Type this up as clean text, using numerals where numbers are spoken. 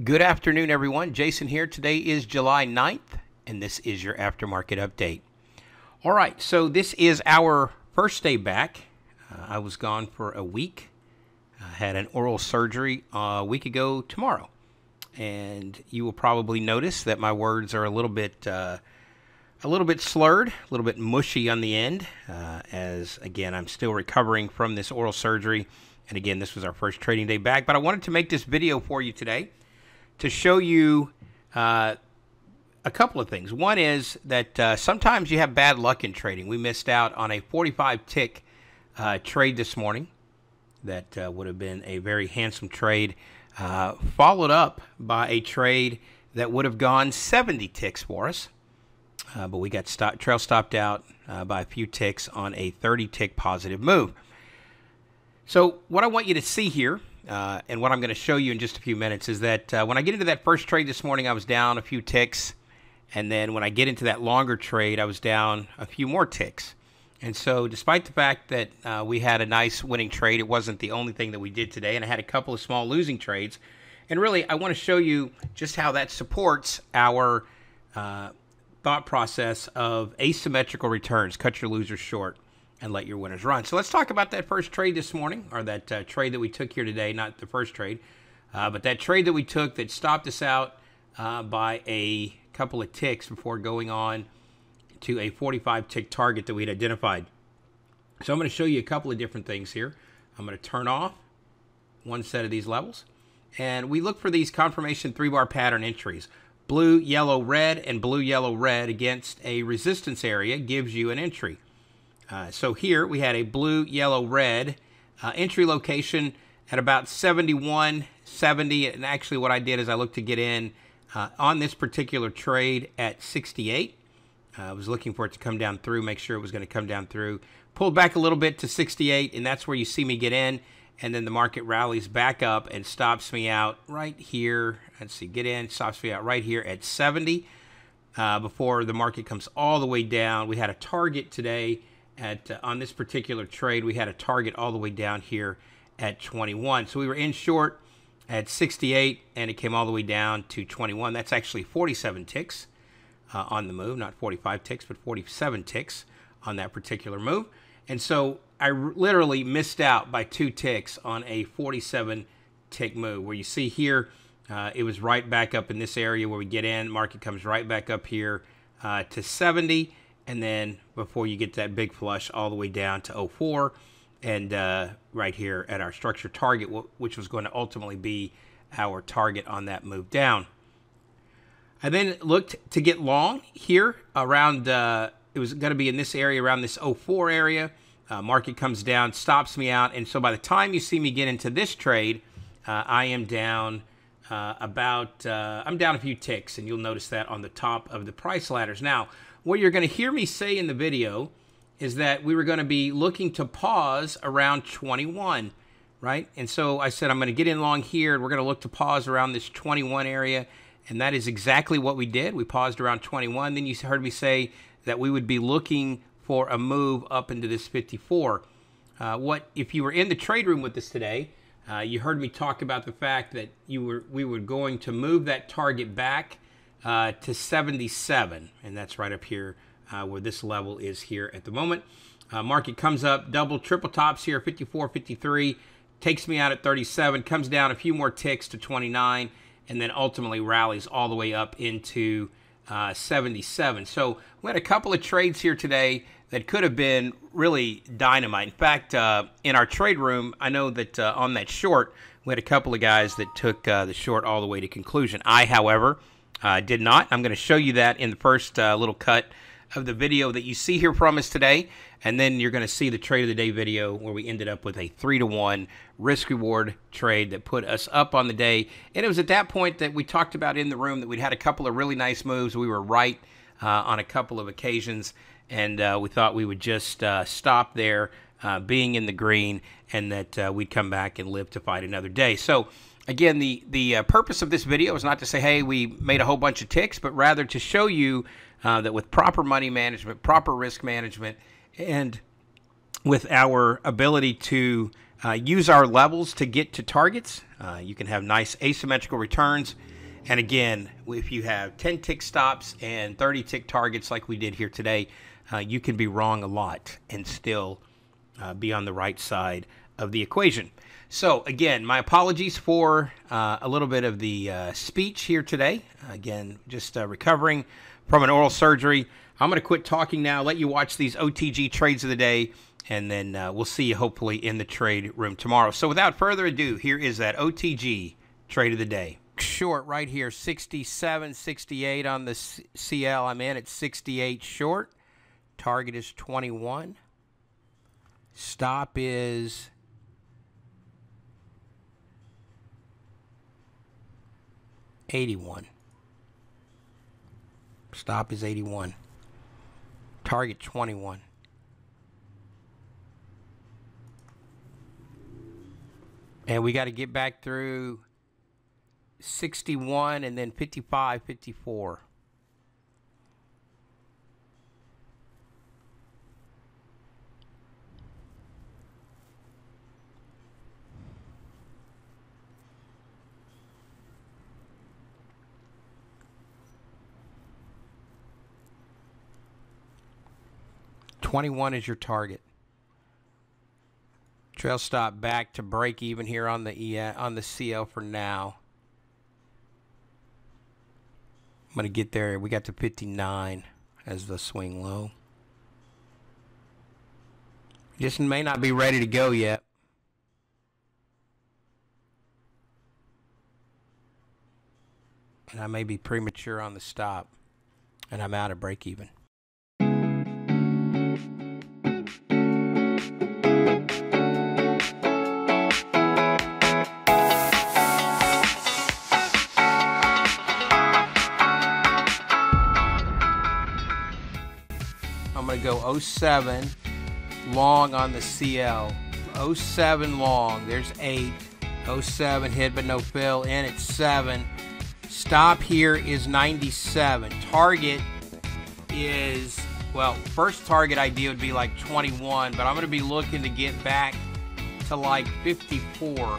Good afternoon, everyone. Jason here. Today is July 9th, and this is your aftermarket update. All right, so this is our first day back. I was gone for a week. I had an oral surgery a week ago tomorrow, and you will probably notice that my words are a little bit slurred, a little bit mushy on the end, as again I'm still recovering from this oral surgery. And again, this was our first trading day back. But I wanted to make this video for you today to show you a couple of things. One is that sometimes you have bad luck in trading. We missed out on a 45 tick trade this morning. That would have been a very handsome trade, followed up by a trade that would have gone 70 ticks for us. But we got trail stopped out by a few ticks on a 30 tick positive move. So what I want you to see here, and what I'm going to show you in just a few minutes, is that when I get into that first trade this morning, I was down a few ticks. And then when I get into that longer trade, I was down a few more ticks. And so despite the fact that we had a nice winning trade, it wasn't the only thing that we did today. And I had a couple of small losing trades. And really, I want to show you just how that supports our thought process of asymmetrical returns. Cut your losers short and let your winners run. So let's talk about that first trade this morning, or that trade that we took here today, not the first trade, but that trade that we took that stopped us out by a couple of ticks before going on to a 45 tick target that we'd identified. So I'm going to show you a couple of different things here. I'm going to turn off one set of these levels, and we look for these confirmation 3-bar pattern entries. Blue, yellow, red, and blue, yellow, red against a resistance area gives you an entry. So here we had a blue, yellow, red entry location at about 71.70, and actually what I did is I looked to get in on this particular trade at 68. I was looking for it to come down through, make sure it was going to come down through. Pulled back a little bit to 68, and that's where you see me get in, and then the market rallies back up and stops me out right here. Let's see, get in, stops me out right here at 70 before the market comes all the way down. We had a target today on this particular trade. We had a target all the way down here at 21. So we were in short at 68, and it came all the way down to 21. That's actually 47 ticks on the move, not 45 ticks, but 47 ticks on that particular move. And so I literally missed out by 2 ticks on a 47 tick move, where you see here it was right back up in this area where we get in. Market comes right back up here to 70. And then before you get that big flush all the way down to 04, and right here at our structure target, which was going to ultimately be our target on that move down. I then looked to get long here around, it was going to be in this area, around this 04 area. Market comes down, stops me out. And so by the time you see me get into this trade, I am down I'm down a few ticks, and you'll notice that on the top of the price ladders. Now, what you're going to hear me say in the video is that we were going to be looking to pause around 21, right? And so I said I'm going to get in long here, and we're going to look to pause around this 21 area, and that is exactly what we did. We paused around 21. Then you heard me say that we would be looking for a move up into this 54. If you were in the trade room with us today, you heard me talk about the fact that we were going to move that target back to 77, and that's right up here where this level is here at the moment. Market comes up, double, triple tops here, 54, 53, takes me out at 37, comes down a few more ticks to 29, and then ultimately rallies all the way up into 77. So we had a couple of trades here today that could have been really dynamite. In fact, in our trade room, I know that on that short, we had a couple of guys that took the short all the way to conclusion. I, however, did not. I'm going to show you that in the first little cut of the video that you see here from us today, and then you're going to see the trade of the day video where we ended up with a 3-to-1 risk-reward trade that put us up on the day. And it was at that point that we talked about in the room that we'd had a couple of really nice moves. We were right on a couple of occasions, and we thought we would just stop there, being in the green, and that we'd come back and live to fight another day. So again, the purpose of this video is not to say, hey, we made a whole bunch of ticks, but rather to show you that with proper money management, proper risk management, and with our ability to use our levels to get to targets. You can have nice asymmetrical returns. And again, if you have 10 tick stops and 30 tick targets like we did here today, you can be wrong a lot and still be on the right side of the equation. So again, my apologies for a little bit of the speech here today. Again, just recovering from an oral surgery. I'm going to quit talking now, let you watch these OTG trades of the day, and then we'll see you hopefully in the trade room tomorrow. So without further ado, here is that OTG trade of the day. Short right here, 67, 68 on the CL. I'm in at 68 short. Target is 21. Stop is 81. Stop is 81. Target 21. And we got to get back through 61 and then 55, 54. $21 is your target. Trail stop back to break even here on the CL for now. I'm going to get there. We got to 59 as the swing low. Just may not be ready to go yet. And I may be premature on the stop. And I'm out of break even. I'm going to go 07 long on the CL. 07 long. There's 8. 07 hit but no fill. In at 7. Stop here is 97. Target is, well, first target idea would be like 21, but I'm going to be looking to get back to like 54